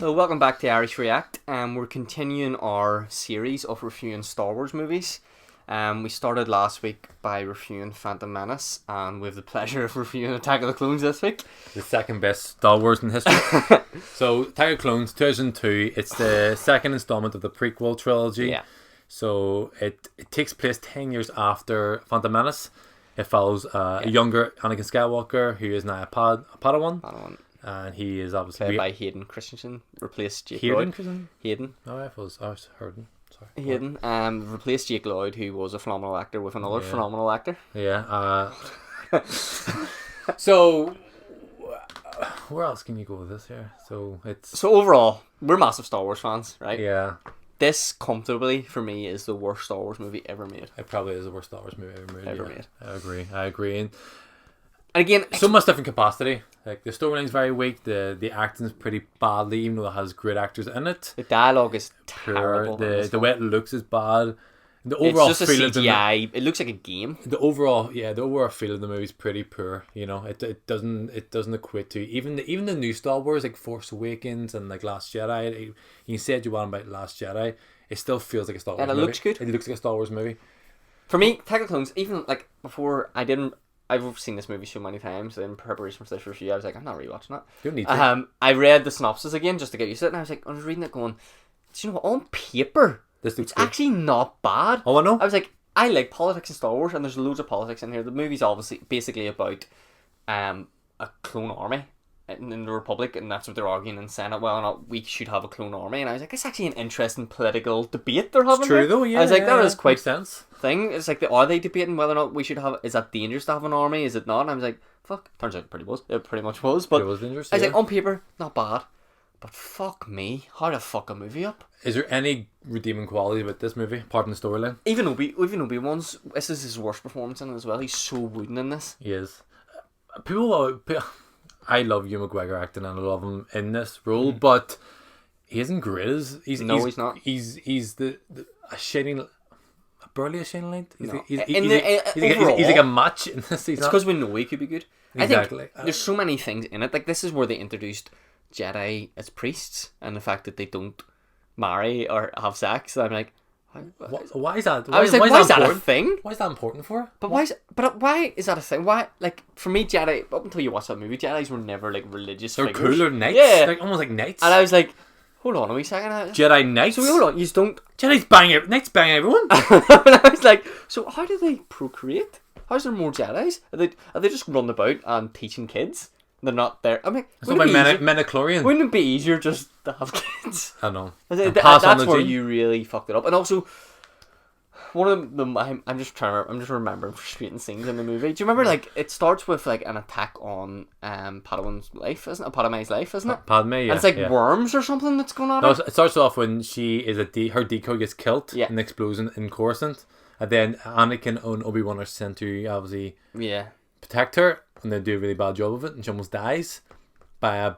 Well, welcome back to Irish React. We're continuing our series of reviewing Star Wars movies. We started last week by reviewing Phantom Menace, and we have the pleasure of reviewing Attack of the Clones this week. The second best Star Wars in history. So, Attack of the Clones, 2002. It's the second installment of the prequel trilogy. Yeah. So, it takes place 10 years after Phantom Menace. It follows a younger Anakin Skywalker, who is now a Padawan. And he is obviously played by Hayden Christensen, replaced Jake Hayden Lloyd. Christensen? Hayden. Oh, I was Hayden. Sorry. Hayden. Replaced Jake Lloyd, who was a phenomenal actor, with another phenomenal actor. Yeah. So, where else can you go with this here? So overall, we're massive Star Wars fans, right? Yeah. This comfortably for me is the worst Star Wars movie ever made. It probably is the worst Star Wars movie ever made. I agree. And again, so much different capacity. Like, the storyline's very weak. The acting's pretty badly, even though it has great actors in it. The dialogue is terrible. The way it looks is bad. The overall it's just feel a CGI. It looks like a game. The overall feel of the movie is pretty poor. You know, it doesn't equate to even the new Star Wars, like Force Awakens and like Last Jedi. You said you want about Last Jedi. It still feels like a Star Wars movie. And it looks good. It looks like a Star Wars movie. For me, Attack of the Clones, even like before, I've seen this movie so many times. In preparation for this review, I was like, I'm not rewatching it. You don't need to. I read the synopsis again just to get used to it, and I was reading it going, do you know what? On paper, it's actually not bad. Oh, I know. I was like, I like politics in Star Wars, and there's loads of politics in here. The movie's basically about a clone army in the Republic, and that's what they're arguing in Senate, whether or not we should have a clone army. And I was like, it's actually an interesting political debate they're having. It's true here. though, yeah. I was like, that is quite makes sense. Thing. It's like, are they debating whether or not we should have? Is that dangerous to have an army? Is it not? And I was like, fuck. Turns out it pretty much was. But it was dangerous. I was like, on paper, not bad. But fuck me, how to fuck a movie up? Is there any redeeming quality about this movie apart from the storyline? Even Obi-Wan's, this is his worst performance in it as well. He's so wooden in this. He is. I love Hugh McGregor acting and I love him in this role, but he isn't great. He's not. He's a shining, barely a shining light. He's like a match in this. It's because we know he could be good. Exactly. I think there's so many things in it. Like, this is where they introduced Jedi as priests, and the fact that they don't marry or have sex. I'm like, why is that? I was like, why is that a thing? Why is that important for? But why is that a thing? Why, like, for me, Jedi, up until you watch that movie, Jedis were never like religious They're figures. cooler knights. Yeah, like almost like knights. And I was like, hold on a wee second. Jedi knights. So hold on, you don't. Jedi's banging. Knights banging everyone. And I was like, so how do they procreate? How's there more Jedis? Are they just running about and teaching kids? They're not there. I mean, Menachlorian. Wouldn't it be easier just to have kids? I know. That's where you really fucked it up. And also, one of them, I'm just remembering frustrating scenes in the movie. Do you remember, like, it starts with like an attack on Padawan's life, isn't it? Padmé's life, isn't it? Padmé, yeah. And it's like worms or something that's going on. No, it starts off when she is her decoy gets killed in an explosion in Coruscant, and then Anakin and Obi-Wan are sent to obviously protect her, and they do a really bad job of it, and she almost dies by a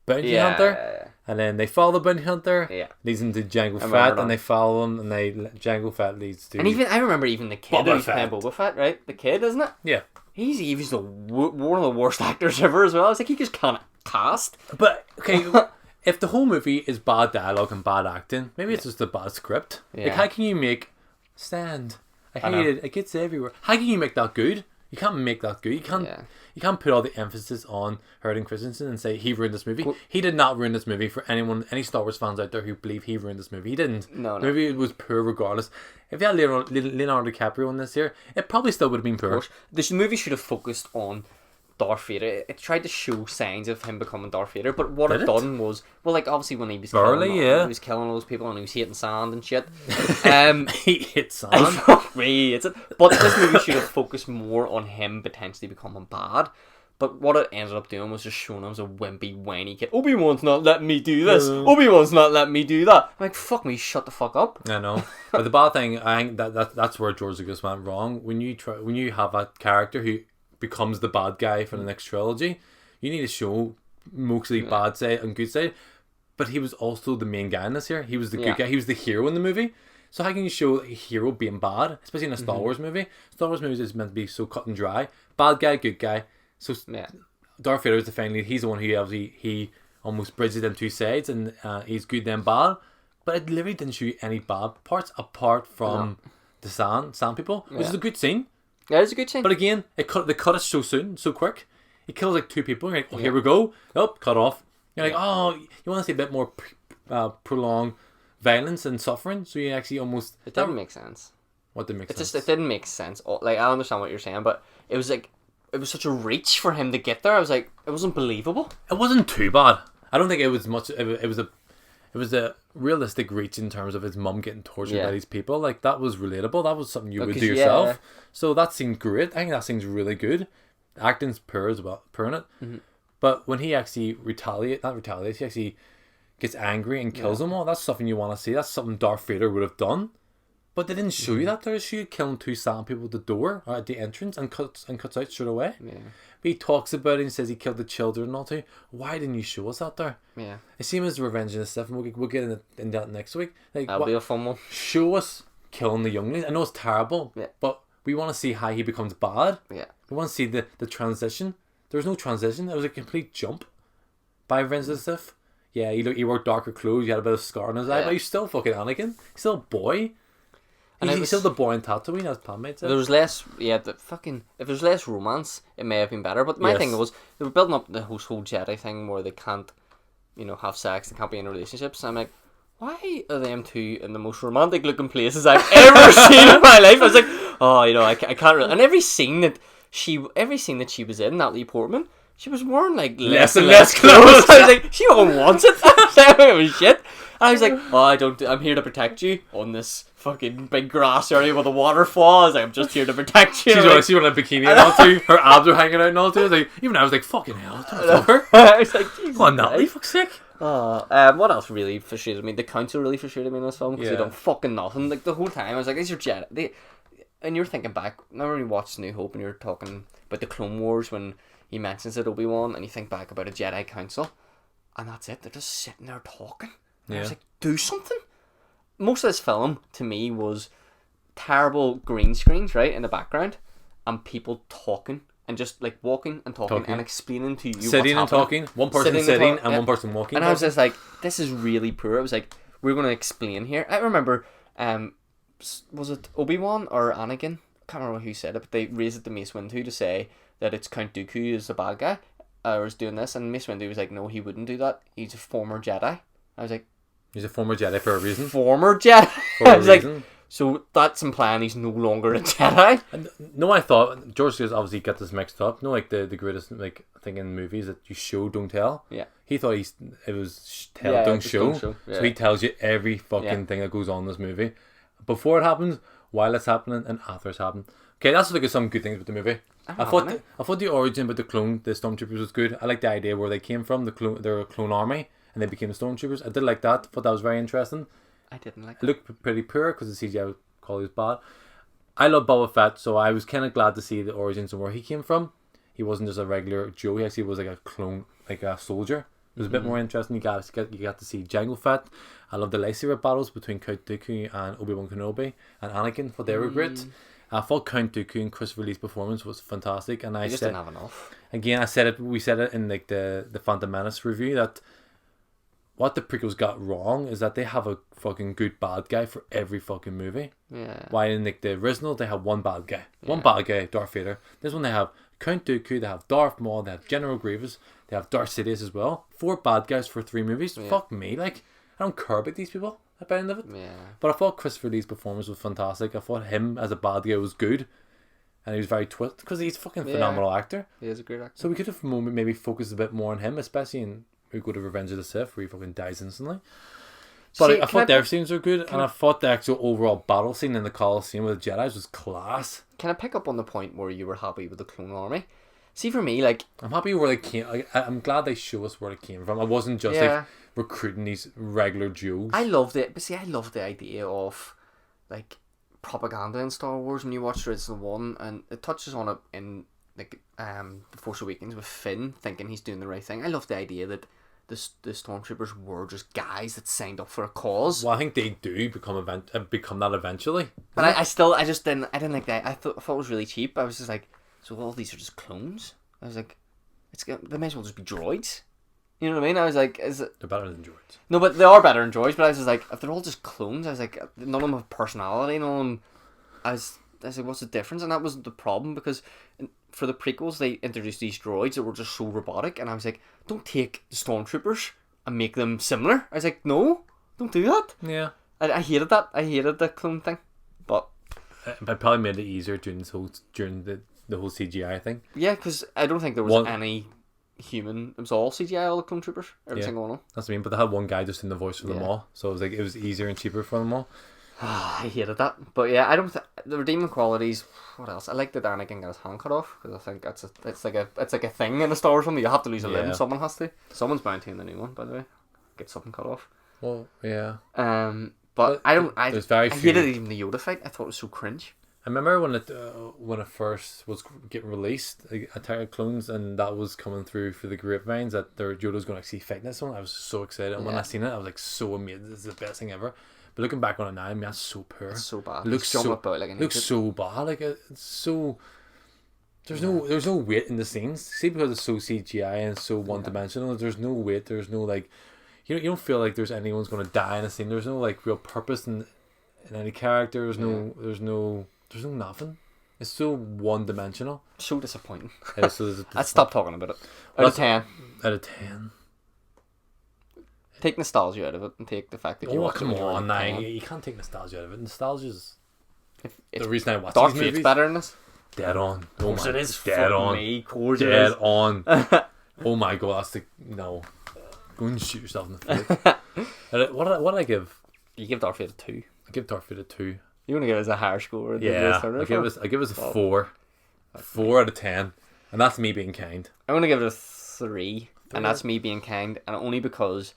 bounty hunter. And then they follow the bounty hunter, leads them to Jango Fett, and they follow him, and Jango Fett leads to... And I remember even the kid who's playing Boba Fett, right? The kid, isn't it? Yeah. He was one of the worst actors ever as well. It's like, he just can't cast. But, okay, if the whole movie is bad dialogue and bad acting, maybe it's just a bad script. Yeah. Like, how can you make... Stand. I hate it. It gets everywhere. How can you make that good? You can't make that good. You can't put all the emphasis on Hayden Christensen and say he ruined this movie. He did not ruin this movie for any Star Wars fans out there who believe he ruined this movie. He didn't. No. The movie was poor regardless. If you had Leonardo DiCaprio in this here, it probably still would have been poor. This movie should have focused on Darth Vader. It tried to show signs of him becoming Darth Vader, but what it done was, well, like, obviously when he was killing all those people and he was hitting sand and shit. He hit sand. But this movie should have focused more on him potentially becoming bad. But what it ended up doing was just showing him as a wimpy, whiny kid. Obi-Wan's not letting me do this. Obi-Wan's not letting me do that. I'm like, fuck me, shut the fuck up. I know. But the bad thing, I think that's where George Lucas went wrong. When you have a character who becomes the bad guy for the next trilogy, you need to show mostly bad side and good side. But he was also the main guy in this here. He was the good guy. He was the hero in the movie. So how can you show a hero being bad, especially in a Star Wars movie? Star Wars movies is meant to be so cut and dry. Bad guy, good guy. So Darth Vader is the final lead. He's the one who obviously he almost bridges them two sides, and he's good then bad. But it literally didn't show you any bad parts apart from the sand people, which is a good scene. Yeah, it's a good scene. But again, they cut it so soon, so quick. He kills like two people. And you're like, oh, here we go. Nope, cut off. You're like, oh, you want to see a bit more prolonged violence and suffering, so you actually almost... It didn't make sense. What didn't make sense? It didn't make sense. Like, I understand what you're saying, but it was like, it was such a reach for him to get there. I was like, it wasn't believable. It wasn't too bad. I don't think it was much. It was a realistic reach in terms of his mum getting tortured by these people. Like, that was relatable. That was something you would do yourself. Yeah. So that seemed great. I think that seems really good. Acting's poor as well, poor in it. Mm-hmm. But when he actually he actually gets angry and kills them all. That's something you want to see. That's something Darth Vader would have done. But they didn't show you that. They showed you killing two sand people at the door or at the entrance and cuts out straight away. Yeah. But he talks about it and says he killed the children and all too. Why didn't you show us that there? Yeah. It seems as Revenge of the Sith, and we'll get in that next week. Like, that'll be a fun one. Show us killing the younglings. I know it's terrible, but we want to see how he becomes bad. Yeah. We want to see the transition. There was no transition. It was a complete jump by Revenge of the Sith. Yeah, he wore darker clothes. He had a bit of scar on his eye, but he's still fucking Anakin. He's still a boy. He's still the boy in Tatooine, as Padmé said. There was less, if there was less romance, it may have been better. But my thing was, they were building up the whole Jedi thing where they can't, have sex, they can't be in relationships. I'm like, why are them two in the most romantic looking places I've ever seen in my life? I was like, oh, I can't really. And every scene that she was in, Natalie Portman, she was wearing like less and less clothes. I was like, she don't want it. It was shit. And I was like, oh, I'm here to protect you on this fucking big grass area with a waterfall. I was like, I'm just here to protect you. She's wearing a bikini and all too. Her abs are hanging out and all too. I was like, fucking hell. I was like, Jesus. Come on, Natalie, fuck's sake. What else really frustrated me? The council really frustrated me in this film because they done fucking nothing. Like, the whole time I was like, these are Jedi. And you're thinking back, remember when you watched New Hope and you're talking about the Clone Wars when he mentions it, Obi-Wan, and you think back about a Jedi council, and that's it. They're just sitting there talking. And I was like, do something. Most of this film, to me, was terrible green screens, right, in the background, and people talking, and just, like, walking and talking. And explaining to you sitting what's and talking. One person sitting and one person walking. And I was just like, this is really poor. I was like, we're going to explain here. I remember, was it Obi-Wan or Anakin? I can't remember who said it, but they raised it to Mace Windu to say that it's Count Dooku is the bad guy, or is doing this, and Mace Windu was like, no, he wouldn't do that. He's a former Jedi. I was like, he's a former Jedi for a reason. Former Jedi? I was like, so that's implying he's no longer a Jedi? No, I thought, George has obviously got this mixed up. No, like the greatest thing in movies that you show, don't tell. Yeah. He thought it was tell, don't show. Yeah. So he tells you every fucking thing that goes on in this movie. Before it happens, while it's happening, and after it's happened. Okay, that's like some good things with the movie. I thought the origin with the stormtroopers was good. I like the idea where they came from. They're a clone army, and they became the stormtroopers. I did like that. Thought that was very interesting. I didn't like it. It looked pretty poor because the CGI quality was bad. I love Boba Fett, so I was kind of glad to see the origins and where he came from. He wasn't just a regular Joe. He actually was like a clone, like a soldier. It was a bit more interesting. You got to see Jango Fett. I love the lightsaber battles between Count Dooku and Obi-Wan Kenobi and Anakin. Thought they were great. I thought Count Dooku and Christopher Lee's performance was fantastic, and I just didn't have enough. Again, we said it in like the Phantom Menace review that what the prequels got wrong is that they have a fucking good bad guy for every fucking movie. Yeah. Why in like the original they have one bad guy, one bad guy, Darth Vader. This one they have Count Dooku, they have Darth Maul, they have General Grievous, they have Darth Sidious as well. 4 bad guys for 3 movies. Yeah. Fuck me, like I don't care about these people at the end of it. Yeah. But I thought Christopher Lee's performance was fantastic. I thought him as a bad guy was good. And he was very twisted because he's a fucking phenomenal actor. He is a great actor. So we could have maybe focused a bit more on him, especially in we go to Revenge of the Sith where he fucking dies instantly. But I thought their scenes were good, and I thought the actual overall battle scene in the Coliseum with the Jedis was class. Can I pick up on the point where you were happy with the clone army? See, for me, like, I'm happy where they came. I'm glad they show us where it came from. I wasn't just like recruiting these regular Jews. I loved it, but see, I love the idea of like propaganda in Star Wars when you watch the original one, and it touches on it in like The Force Awakens with Finn thinking he's doing the right thing. I love the idea that the stormtroopers were just guys that signed up for a cause. Well, I think they do become that eventually. But I didn't like that. I thought it was really cheap. I was just like, so all these are just clones? I was like, they may as well just be droids. You know what I mean? I was like, is it... They're better than droids. No, but they are better than droids, but I was just like, if they're all just clones, I was like, none of them have personality, none of them... I was like, what's the difference? And that wasn't the problem, because for the prequels, they introduced these droids that were just so robotic, and I was like, don't take the stormtroopers and make them similar. I was like, no, don't do that. Yeah. I hated that. I hated the clone thing. But I probably made it easier during the whole CGI thing. yeah, because I don't think there was any human. It was all CGI, all the clone troopers, every single one of them. That's what I mean. But they had one guy just in the voice for them all, so it was like it was easier and cheaper for them all. I hated that. But yeah, I don't. The redeeming qualities. What else? I like that Anakin got his hand cut off, because I think it's like a thing in a Star Wars film. You have to lose a limb. Someone has to. Someone's bound to in the new one, by the way. Get something cut off. Well, yeah. But I don't. I hated even the Yoda fight. I thought it was so cringe. I remember when it first was getting released, Attack of Clones, and that was coming through for the grapevines that Yoda's going to actually fight this one. I was so excited, and when I seen it, I was like so amazed. This is the best thing ever. But looking back on it now, I mean, that's so poor. It's so bad. It looks so bad. Like it's so. There's no weight in the scenes. See, because it's so CGI and so one dimensional. There's no weight. There's no like. You don't feel like there's anyone's going to die in a scene. There's no like real purpose in any character. There's no nothing. It's so one dimensional. So disappointing. I'd stop talking about it. Out of 10. Out of 10. Take nostalgia out of it and take the fact that you watch come it. on, now you can't take nostalgia out of it. Nostalgia's the reason I watch Dark these movies. Fate's better than this. Dead on. Of course it is. Dead on. Me, course dead on. Oh my god, that's the no. Go and shoot yourself in the face. What did I give? You give Darth Vader 2. I give Darth Vader 2. You want to give us a higher score? Yeah, I give us a 4. 4 out of 10, and that's me being kind. I'm gonna give it a 3, and that's me being kind, and only because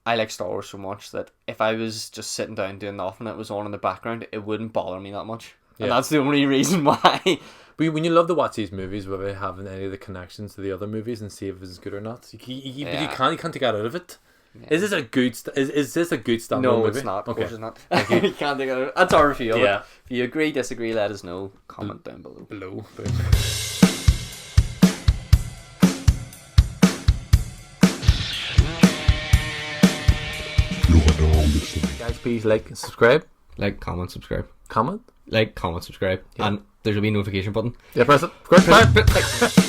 I like Star Wars so much that if I was just sitting down doing nothing, it was on in the background, it wouldn't bother me that much. And that's the only reason why. But when you love to watch these movies without having any of the connections to the other movies and see if it's good or not, but you can't take that out of it. Yeah. Is this a good standalone movie? No, it's not. Of course it's not. You can't take it out. That's our review. Yeah. If you agree, disagree, let us know. Comment down below. Guys, please like and subscribe. Like, comment, subscribe. Comment? Like, comment, subscribe. Yeah. And there'll be a notification button. Yeah, press it. Bye.